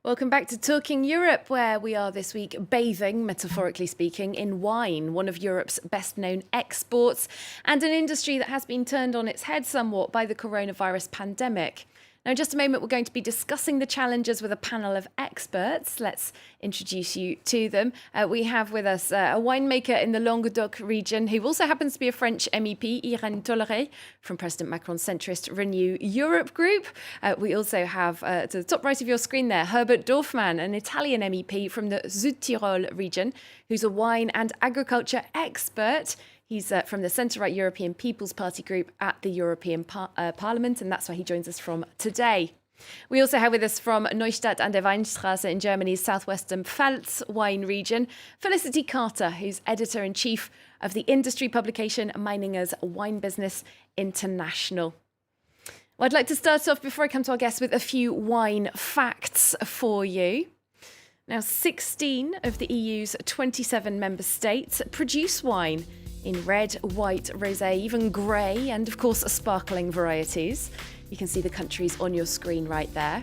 Welcome back to Talking Europe, where we are this week bathing, metaphorically speaking, in wine, one of Europe's best-known exports, and an industry that has been turned on its head somewhat by the coronavirus pandemic. Now, in just a moment, we're going to be discussing the challenges with a panel of experts. Let's introduce you to them. We have with us a winemaker in the Languedoc region who also happens to be a French MEP, Irène Tolleré, from President Macron's centrist Renew Europe group. We also have, to the top right of your screen there, Herbert Dorfmann, an Italian MEP from the Südtirol region, who's a wine and agriculture expert. He's from the centre-right European People's Party group at the European Parliament, and that's where he joins us from today. We also have with us from Neustadt an der Weinstraße in Germany's southwestern Pfalz wine region, Felicity Carter, who's editor-in-chief of the industry publication Meininger's Wine Business International. Well, I'd like to start off, before I come to our guests, with a few wine facts for you. Now, 16 of the EU's 27 member states produce wine in red, white, rosé, even grey, and of course sparkling varieties. You can see the countries on your screen right there.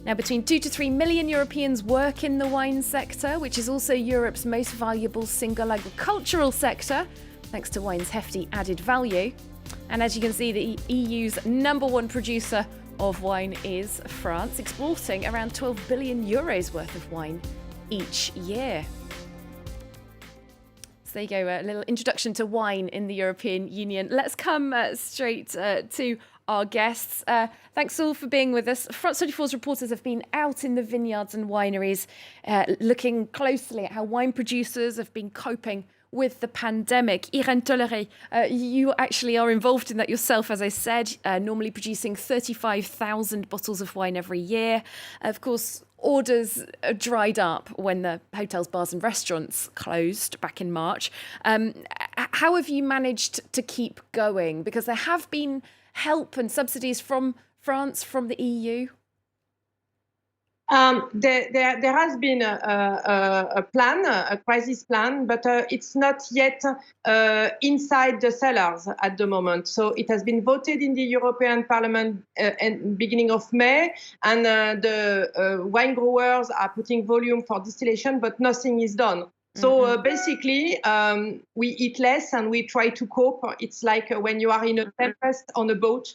Now, between 2 to 3 million Europeans work in the wine sector, which is also Europe's most valuable single agricultural sector, thanks to wine's hefty added value. And as you can see, the EU's number one producer of wine is France, exporting around 12 billion euros worth of wine each year. So there you go, a little introduction to wine in the European Union. Let's come straight to our guests. Thanks all for being with us. France 24's reporters have been out in the vineyards and wineries looking closely at how wine producers have been coping with the pandemic. Irène Tolleré, you actually are involved in that yourself, as I said, normally producing 35,000 bottles of wine every year. Of course, orders dried up when the hotels, bars and restaurants closed back in March. How have you managed to keep going? Because there have been help and subsidies from France, from the EU. There has been a plan, a crisis plan, but it's not yet inside the cellars at the moment. So it has been voted in the European Parliament at beginning of May, and the wine growers are putting volume for distillation, but nothing is done. So basically, we eat less and we try to cope. It's like when you are in a tempest on a boat,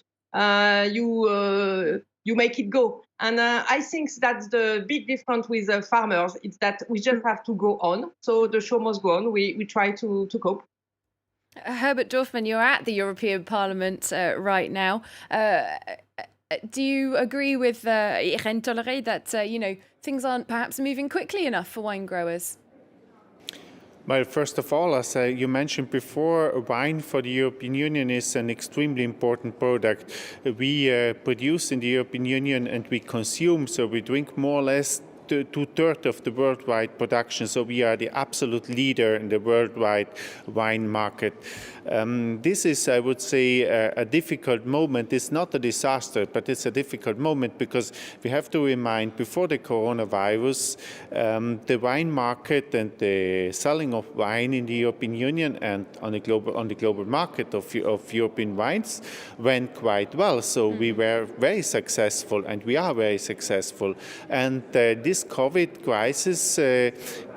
you make it go. And I think that's the big difference with farmers. It's that we just have to go on. So the show must go on. We try to cope. Herbert Dorfmann, you're at the European Parliament right now. Do you agree with Irène Tolleré that things aren't perhaps moving quickly enough for wine growers? Well, first of all, as you mentioned before, wine for the European Union is an extremely important product. We produce in the European Union and we consume, so we drink more or less two-thirds of the worldwide production. So we are the absolute leader in the worldwide wine market. This is, I would say, a difficult moment. It's not a disaster, but it's a difficult moment because we have to remind, before the coronavirus, the wine market and the selling of wine in the European Union and on the global market of European wines went quite well. So we were very successful, and we are very successful. And this COVID crisis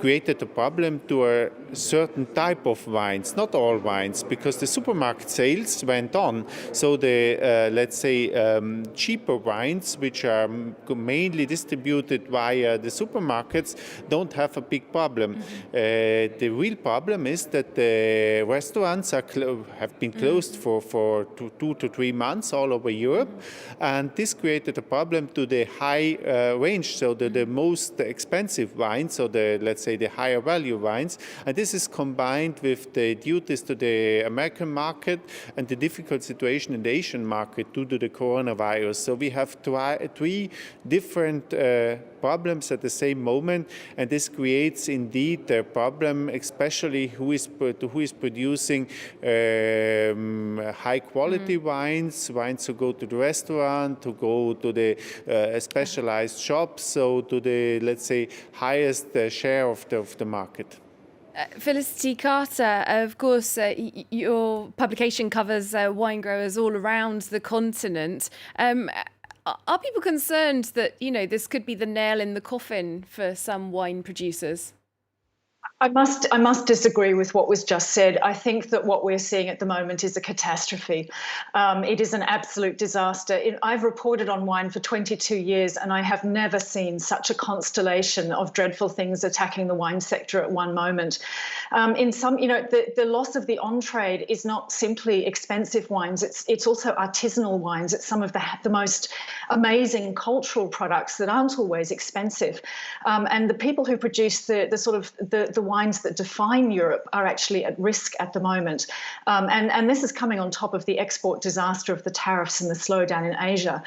created a problem to a certain type of wines, not all wines, because the supermarket sales went on. So the, let's say, cheaper wines, which are mainly distributed via the supermarkets, don't have a big problem. The real problem is that the restaurants have been closed for 2 to 3 months all over Europe. And this created a problem to the high range, so the most expensive wines, so the, let's say, the higher value wines. And this is combined with the duties to the American market and the difficult situation in the Asian market due to the coronavirus. So we have three different problems at the same moment, and this creates indeed a problem, especially who is producing high quality wines who go to the restaurant, who go to the specialized shops, so to the, let's say, highest share of the market. Felicity Carter, of course, your publication covers wine growers all around the continent. Are people concerned that, this could be the nail in the coffin for some wine producers? I must disagree with what was just said. I think that what we're seeing at the moment is a catastrophe. It is an absolute disaster. I've reported on wine for 22 years, and I have never seen such a constellation of dreadful things attacking the wine sector at one moment. In some, the loss of the on-trade is not simply expensive wines. It's also artisanal wines. It's some of the most amazing cultural products that aren't always expensive. And the people who produce the wines that define Europe are actually at risk at the moment. And this is coming on top of the export disaster of the tariffs and the slowdown in Asia.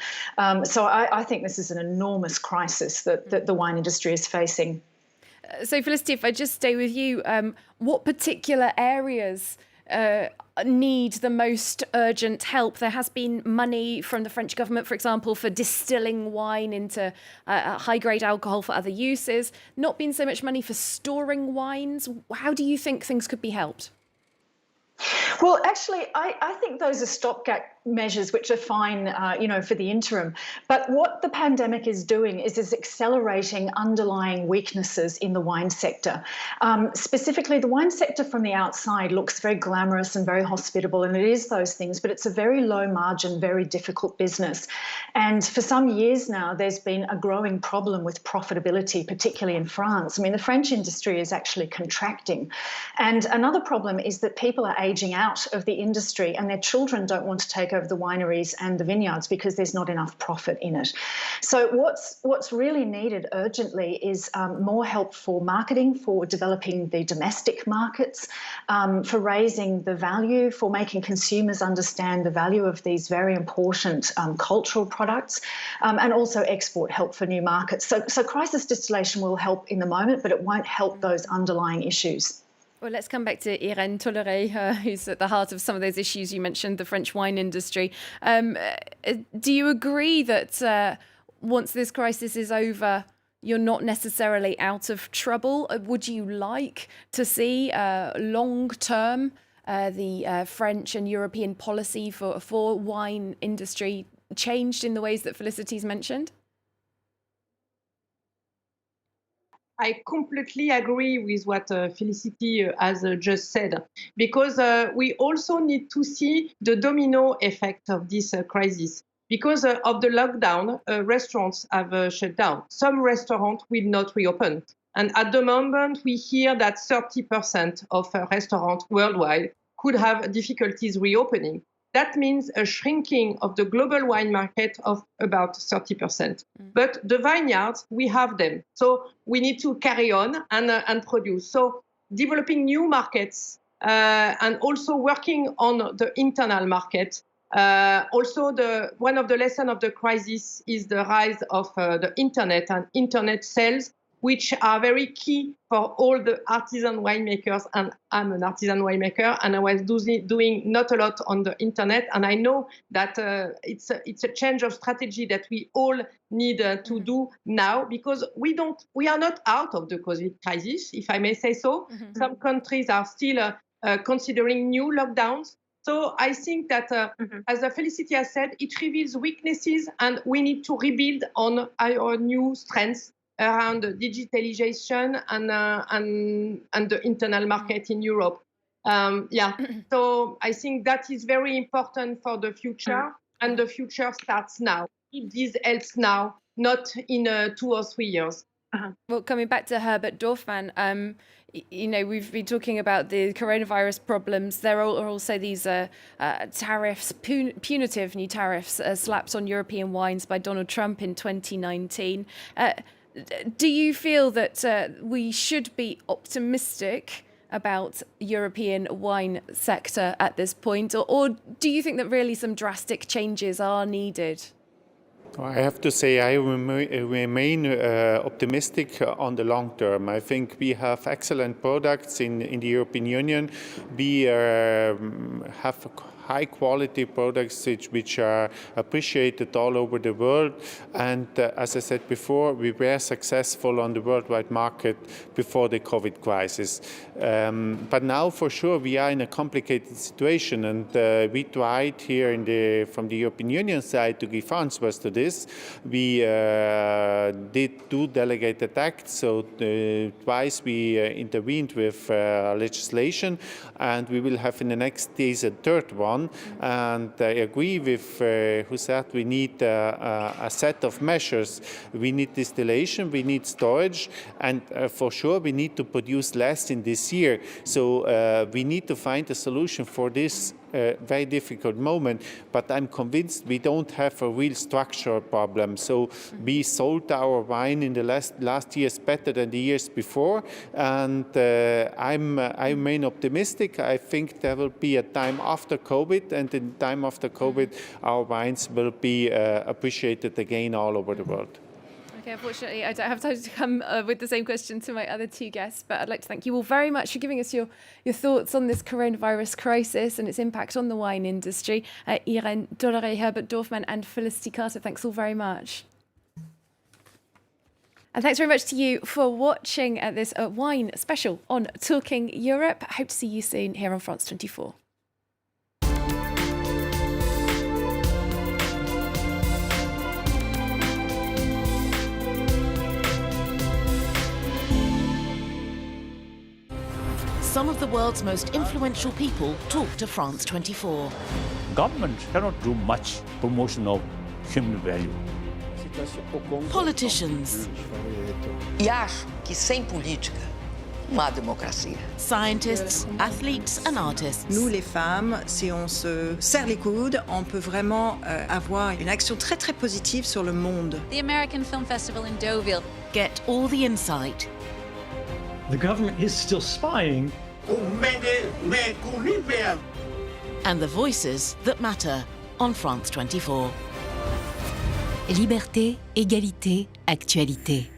So I think this is an enormous crisis that the wine industry is facing. So Felicity, if I just stay with you, what particular areas need the most urgent help? There has been money from the French government, for example, for distilling wine into high-grade alcohol for other uses. Not been so much money for storing wines. How do you think things could be helped? Well, actually, I think those are stopgap measures which are fine, for the interim. But what the pandemic is doing is accelerating underlying weaknesses in the wine sector. Specifically, the wine sector from the outside looks very glamorous and very hospitable, and it is those things, but it's a very low margin, very difficult business. And for some years now, there's been a growing problem with profitability, particularly in France. I mean, the French industry is actually contracting. And another problem is that people are aging out of the industry, and their children don't want to take over the wineries and the vineyards because there's not enough profit in it. So what's really needed urgently is more help for marketing, for developing the domestic markets, for raising the value, for making consumers understand the value of these very important cultural products, and also export help for new markets. So crisis distillation will help in the moment, but it won't help those underlying issues. Well, let's come back to Irène Tolleré, who's at the heart of some of those issues you mentioned, the French wine industry. Do you agree that once this crisis is over, you're not necessarily out of trouble? Would you like to see long-term the French and European policy for wine industry changed in the ways that Felicity's mentioned? I completely agree with what Felicity has just said, because we also need to see the domino effect of this crisis. Because of the lockdown, restaurants have shut down. Some restaurants will not reopen. And at the moment, we hear that 30% of restaurants worldwide could have difficulties reopening. That means a shrinking of the global wine market of about 30%. But the vineyards, we have them. So we need to carry on and produce. So developing new markets and also working on the internal market. Also, one of the lessons of the crisis is the rise of the internet and internet sales, which are very key for all the artisan winemakers. And I'm an artisan winemaker, and I was doing not a lot on the internet. And I know that it's a change of strategy that we all need to do now, because we are not out of the COVID crisis, if I may say so. Mm-hmm. Some countries are still considering new lockdowns. So I think that, as Felicity has said, it reveals weaknesses, and we need to rebuild on our new strengths around digitalization and the internal market in Europe. So I think that is very important for the future, and the future starts now. This helps now, not in 2 or 3 years. Well, coming back to Herbert Dorfman, we've been talking about the coronavirus problems. There are also these tariffs, punitive new tariffs slapped on European wines by Donald Trump in 2019. Do you feel that we should be optimistic about European wine sector at this point, or do you think that really some drastic changes are needed? I have to say I remain optimistic on the long term. I think we have excellent products in the European Union. We have high-quality products which are appreciated all over the world. And as I said before, we were successful on the worldwide market before the COVID crisis. But now, for sure, we are in a complicated situation, and we tried here from the European Union side to give answers to this. We did 2 delegated acts, so twice we intervened with legislation, and we will have in the next days a 3rd one. And I agree with who said we need a set of measures. We need distillation, we need storage, and for sure we need to produce less in this year. So we need to find a solution for this very difficult moment, but I'm convinced we don't have a real structural problem. So we sold our wine in the last years better than the years before, and I remain optimistic. I think there will be a time after COVID, and in time after COVID, our wines will be appreciated again all over the world. Okay, unfortunately, I don't have time to come with the same question to my other 2 guests, but I'd like to thank you all very much for giving us your thoughts on this coronavirus crisis and its impact on the wine industry. Irene Dolleray, Herbert Dorfman and Felicity Carter, thanks all very much. And thanks very much to you for watching this wine special on Talking Europe. I hope to see you soon here on France 24. Some of the world's most influential people talk to France 24. Government cannot do much promotion of human value. Politicians. E acho que sem política não há democracia. Scientists, athletes and artists. Nous, les femmes, si on se serre les coudes, on peut vraiment avoir une action très très positive sur le monde. The American Film Festival in Deauville. Get all the insight. The government is still spying. And the voices that matter on France 24. Liberté, égalité, actualité.